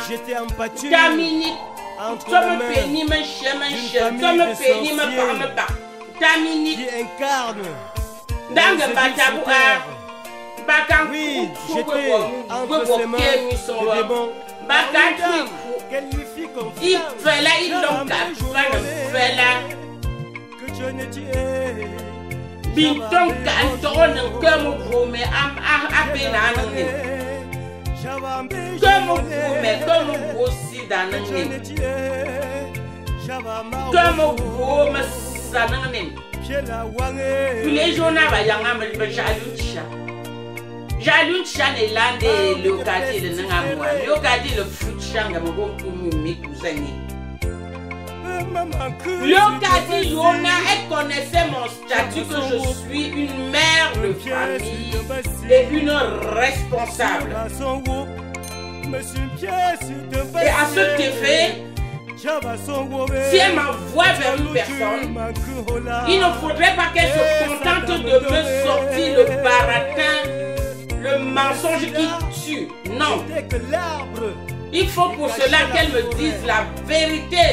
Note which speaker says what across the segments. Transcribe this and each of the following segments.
Speaker 1: J'étais en pâture entre les mains qui incarne oui, j'étais entre ses mains de démons. Qu'elle lui fit confiance. Que Dieu ne tuait.
Speaker 2: Tous les jours, Jalun chan elande le kadi le nangamwa le kadi le futchanga mo mi kusani le kadi yona elle connaissait mon statut que je suis une mère de famille et une responsable et à cet effet si elle m'envoie vers une personne, il ne faudrait pas qu'elle se contente de me sortir le baratin, le mensonge qui tue. Non. Il faut pour cela qu'elle me dise la vérité.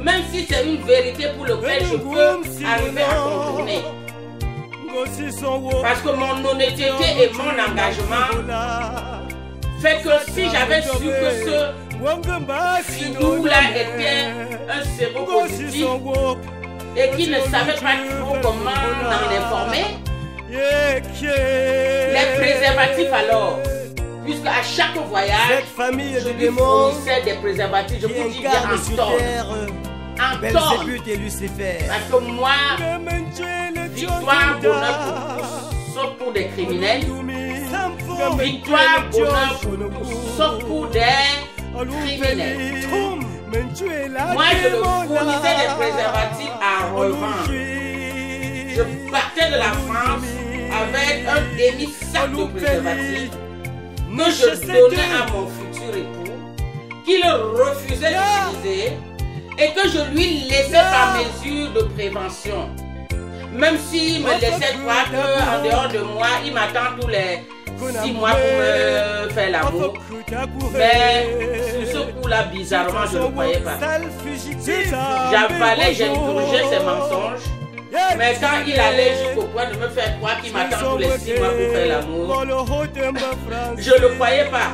Speaker 2: Même si c'est une vérité pour laquelle je peux arriver à contourner. Parce que mon honnêteté et mon engagement fait que si j'avais su que ce Fidou-là était un séropositif et qu'il ne savait pas trop comment en informer, les préservatifs alors, puisque à chaque voyage, je lui fournissais des préservatifs, je vous dis bien en tonnes. En tonnes. Parce que moi, victoire, bonheur sauf pour des criminels, victoire, bonheur sauf pour des criminels. Moi, je le fournissais des préservatifs à revendre. Je partais de la France avec un demi-sac de préservatifs que je donnais à mon futur époux, qu'il refusait d'utiliser et que je lui laissais par mesure de prévention. Même s'il me laissait croire qu'en dehors de moi, il m'attend tous les 6 mois pour me faire l'amour. Mais sur ce coup-là, bizarrement, je ne croyais pas. J'avalais, j'indulgeais ses mensonges. Mais quand il allait jusqu'au point de me faire croire qu'il m'attend tous les 6 mois pour faire l'amour, je ne le croyais pas.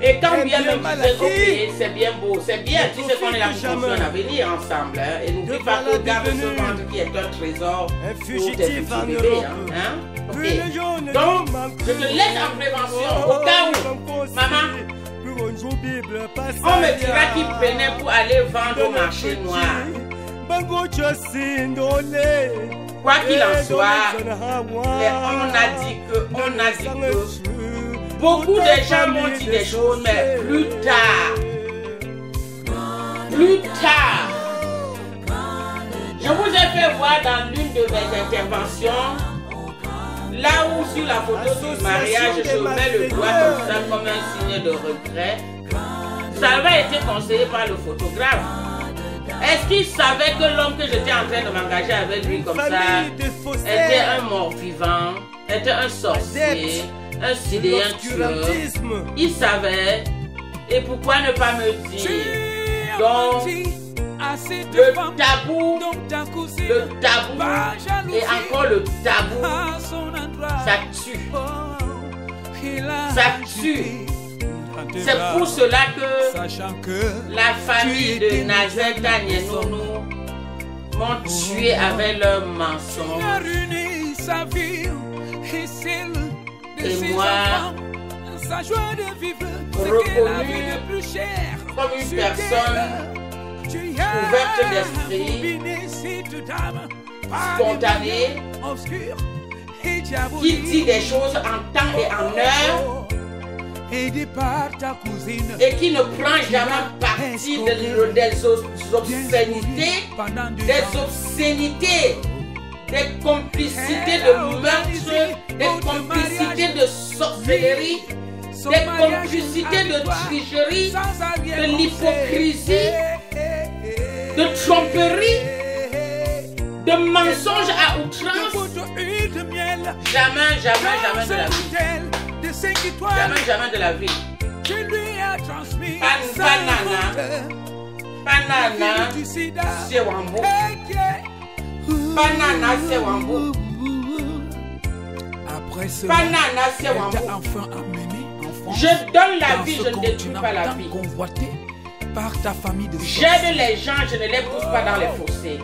Speaker 2: Et quand bien même disait, ok, c'est bien beau, c'est bien, tu sais qu'on est là pour construire un avenir ensemble. Hein, et n'oublie pas que garde ce ventre qui est un trésor pour tes futurs bébés. Hein, okay. Donc, je te laisse en prévention au cas où, maman, on me dira qu'il prenait pour aller vendre au marché noir. Quoi qu'il en soit, on a dit que beaucoup de gens m'ont dit des choses, mais plus tard, je vous ai fait voir dans l'une de mes interventions, là où sur la photo du mariage, je mets le doigt comme ça, comme un signe de regret. Ça avait été conseillé par le photographe. Est-ce qu'il savait que l'homme que j'étais en train de m'engager avec lui comme ça était un mort-vivant, était un sorcier, un sidéen tueur? Il savait. Et pourquoi ne pas me dire? Donc, le tabou et encore le tabou, ça tue. Ça tue. C'est pour cela que la famille de Nazette Agnenou m'ont tué avec leurs mensonges. Et moi, reconnue comme une personne ouverte d'esprit, spontanée, qui dit des choses en temps et en heure, et qui ne prend jamais parti des obscénités, des complicités de meurtre, des complicités de sorcellerie, des complicités de tricherie, de l'hypocrisie, de tromperie, de mensonges à outrance, Jamais, jamais, jamais de la vie. Jamais de la vie. Banana, c'est Wambo. Banana, c'est Wambo. Banana, c'est Wambo. Je donne la vie, je ne détruis pas la vie. J'aide les gens, je ne les pousse pas dans les fossés.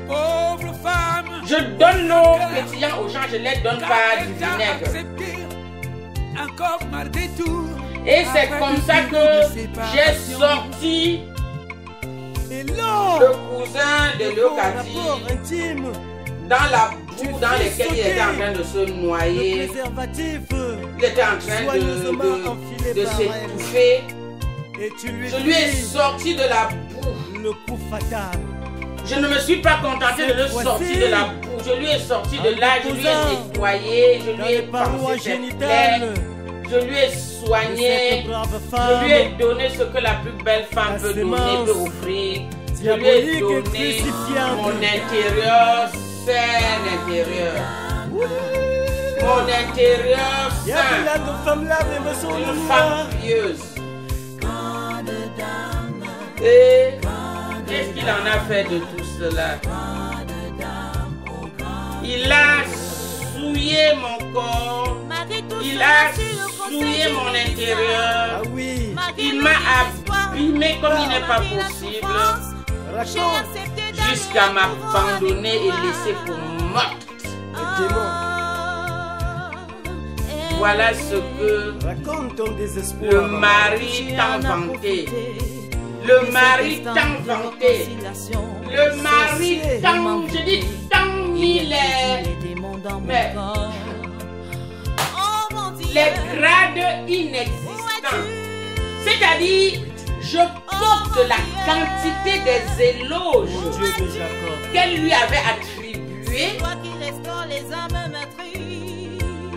Speaker 2: Je donne l'eau pétillante aux gens, je ne les donne pas du vinaigre. Et c'est comme ça que j'ai sorti le cousin de Léocadie dans la boue dans laquelle il était en train de se noyer. Il était en train de s'étouffer. Je lui ai sorti de la boue.
Speaker 1: Le coup fatal.
Speaker 2: Je ne me suis pas contenté de le sortir de la boue. Je lui ai sorti de là, je lui ai nettoyé, je lui ai pansé ses plaies, je lui ai soigné, je lui ai donné ce que la plus belle femme peut donner, peut offrir. Je lui ai donné mon intérieur sain intérieur. Mon intérieur sain. Une femme pieuse. Et qu'est-ce qu'il en a fait de tout cela? Il a souillé mon corps, il a souillé mon intérieur, il m'a abîmé comme il n'est pas possible, jusqu'à m'abandonner et laisser pour morte. Voilà ce que le mari t'a vanté. Le mari tant vanté, le mari tant, je dis tant il est, mais les grades inexistants, c'est-à-dire je porte la quantité des éloges qu'elle lui avait attribués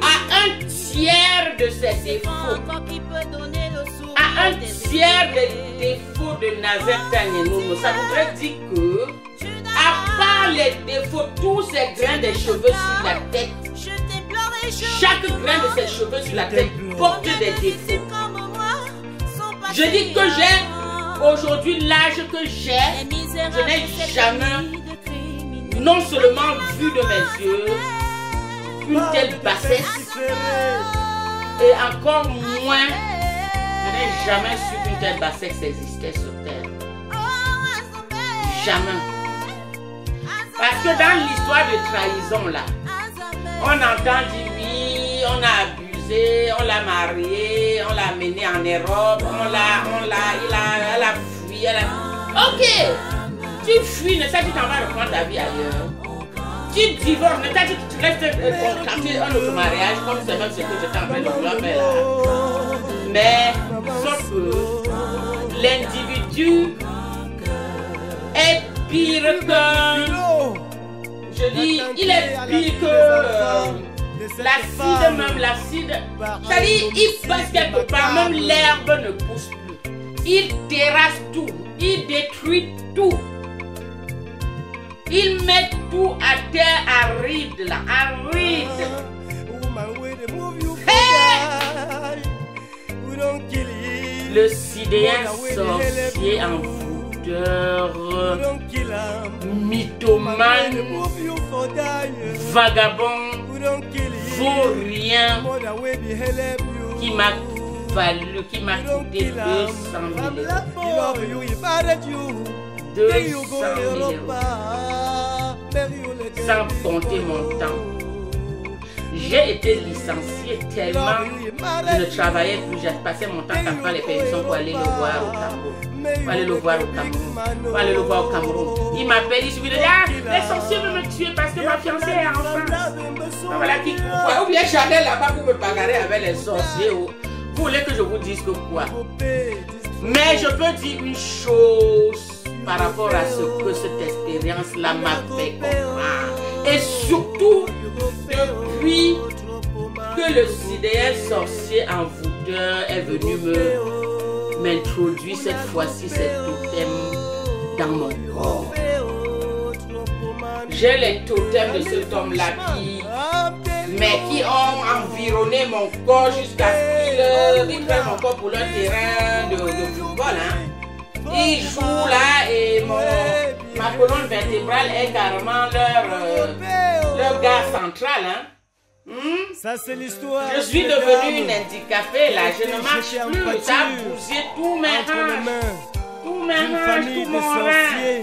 Speaker 2: à un tiers de ses défauts. À un tiers des défauts de Nazer Tanyenono. Ça voudrait dire que, à part les défauts, tous ces grains de cheveux sur la tête, chaque grain de ses cheveux sur la tête porte des défauts. Je dis que j'ai, aujourd'hui, l'âge que j'ai, je n'ai jamais, non seulement vu de mes yeux, une telle bassesse, et encore moins, je n'ai jamais su qu'une telle bassesse existait sur terre. Jamais. Parce que dans l'histoire de trahison là, on entend dire oui, on a abusé, on l'a marié, on l'a amené en Europe, elle a fui, Ok, tu fuis, ne sais tu t'en vas reprendre ta vie ailleurs. Tu divorces, ne sais tu restes contracter un autre mariage, comme c'est même ce que j'étais en train de vouloir faire là. Mais, sauf que l'individu est pire que... Je dis, il est pire que l'acide même, l'acide. C'est-à-dire, il passe quelque part, même l'herbe ne pousse plus. Il terrasse tout, il détruit tout. Il met tout à terre aride là, aride. Le sidéen sorcier en voûteur, mythomane, vagabond, vaurien, qui m'a valu, qui m'a coûté 200 000 euros. 200 000 euros. Sans compter mon temps. J'ai été licencié tellement je ne travaillais plus. J'ai passé mon temps à prendre les permissions pour aller le voir au Cameroun. Pour aller le voir au Cameroun. Pour aller le voir au Cameroun. Il m'appelle, il suffit de dire ah, les sorciers veulent me tuer parce que ma fiancée est en France. Voilà qui ou bien j'allais là-bas pour me bagarrer avec les sorciers. Vous voulez que je vous dise que quoi? Mais je peux dire une chose par rapport à ce que cette expérience-là m'a fait comprendre. Et surtout, depuis que le sidéen sorcier en voûteur est venu m'introduire cette fois-ci cet totem dans mon corps. J'ai les totems de cet homme-là mais qui ont environné mon corps jusqu'à ce qu'ils prennent mon corps pour leur terrain de football. Hein. Ils jouent là et ma colonne vertébrale est carrément leur gare centrale. Hein.
Speaker 1: Ça, c'est l'histoire.
Speaker 2: Je suis devenue une handicapée là, je ne marche plus, ça a bousillé tous mes hanches, tout mon rein.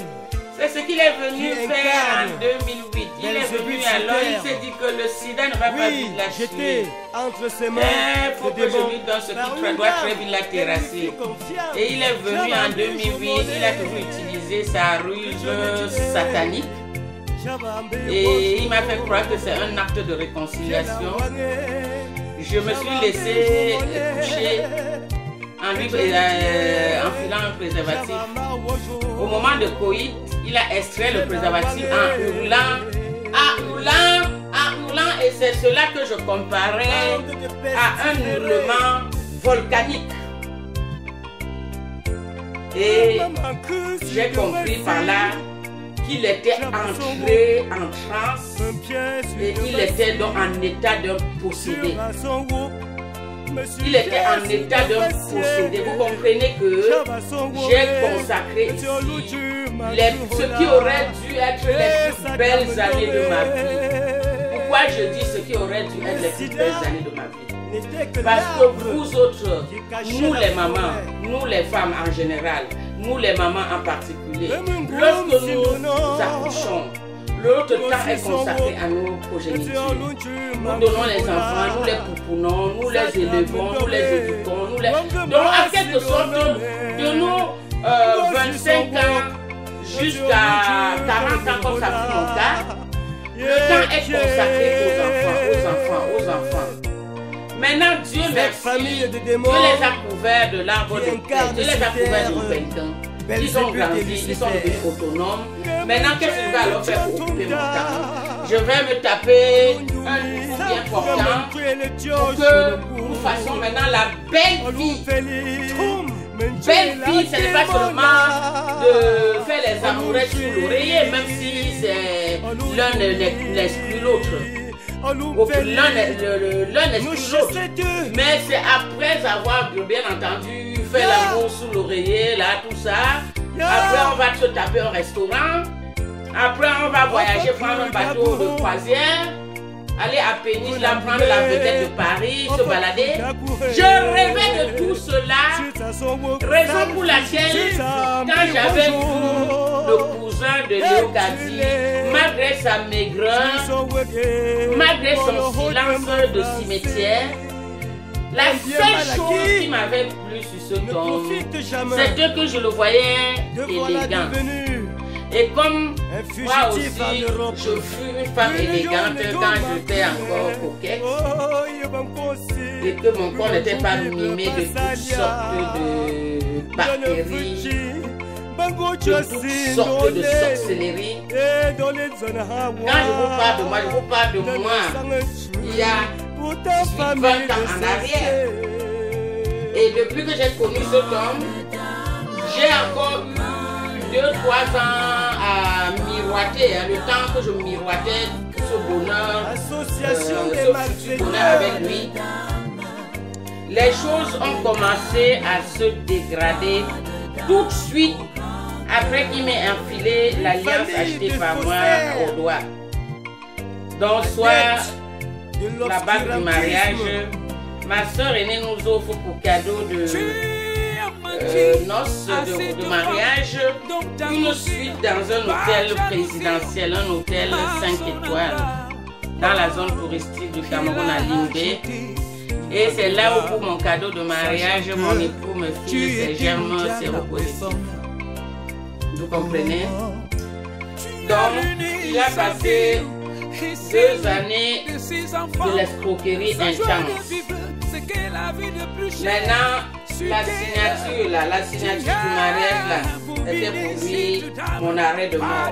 Speaker 2: C'est ce qu'il est venu faire en 2008. Il est venu alors, il s'est dit que le sida ne va pas vite lâcher.
Speaker 1: Entre ses mains.
Speaker 2: Il faut que je lui donne ce qui doit très vite la terrasser. Et il est venu en 2008, il a toujours utilisé sa ruse satanique. Et il m'a fait croire que c'est un acte de réconciliation. Je me suis laissé toucher en filant un préservatif. Au moment de coït, il a extrait le préservatif en hurlant, et c'est cela que je comparais à un hurlement volcanique. Et j'ai compris par là qu'il était entré en transe et il était donc en état de posséder. Il était en état de posséder. Vous comprenez que j'ai consacré ici ce qui aurait dû être les plus belles années de ma vie. Pourquoi je dis ce qui aurait dû être les plus belles années de ma vie? Parce que vous autres, nous les mamans, nous les femmes en général, nous les mamans en particulier, lorsque nous accouchons, l'autre temps est consacré à nos progénitures. Nous donnons les enfants, nous les poupounons, nous les élevons, nous les éduquons, nous les... Donc, en quelque sorte, de nos 25 ans jusqu'à 40 ans, comme ça fut mon cas, le temps est consacré aux enfants. Maintenant, Dieu merci, Dieu les a couverts de l'arbre de paix, Dieu les a couverts de vaincants. Ils ont grandi, ils sont devenus autonomes. Maintenant, qu'est-ce que je vais alors faire pour occuper mon temps? Je vais me taper un coup bien portant pour que nous fassions maintenant la belle vie. Belle vie, ce n'est pas seulement de faire les amourettes sous l'oreiller, même si l'un n'exclut l'autre. L'un n'exclut l'autre. Mais c'est après avoir bien entendu fait l'amour sous l'oreiller, là, tout ça. Après, on va se taper un restaurant. Après, on va voyager, prendre un bateau de croisière. Aller à Péniche, là, prendre la vedette de Paris, se balader. Je rêvais de tout cela. Raison pour laquelle, quand j'avais vu le cousin de Léo Kadi, malgré sa maigreur, malgré son silence de cimetière, la seule chose qui m'avait plu sur ce homme, c'était que je le voyais élégant. Et comme moi aussi, je fus une femme élégante quand j'étais encore coquette, et que mon corps n'était pas mimé de toutes sortes de bactéries, de toutes sortes de sorcelleries. Quand je vous parle de moi, je vous parle de moi il y a 20 ans en arrière. Et depuis que j'ai connu cet homme, j'ai encore eu 2-3 ans à miroiter, le temps que je miroitais ce bonheur, ce bonheur avec lui. Les choses ont commencé à se dégrader tout de suite après qu'il m'ait enfilé l'alliance achetée par moi au doigt. Donc soit la bague du mariage, ma soeur aînée nous offre pour cadeau de noces de mariage une suite dans un hôtel présidentiel, un hôtel 5 étoiles dans la zone touristique du Cameroun à Limbé. Et c'est là où pour mon cadeau de mariage, mon époux me file ses germes séropositifs. Vous comprenez? Donc, il a passé 2 années de l'escroquerie intense. Maintenant, la signature du mariage là, était pour lui mon arrêt de mort.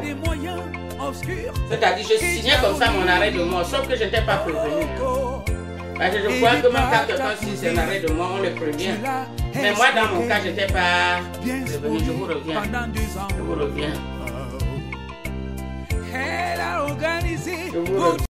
Speaker 2: C'est-à-dire, je signais comme ça mon arrêt de mort, sauf que je n'étais pas prévenu. Parce que je crois que même quand quelqu'un signe c'est un arrêt de mort, on le prévient. Mais moi, dans mon cas, je n'étais pas prévenu. Je vous reviens. Je vous reviens. Je vous reviens.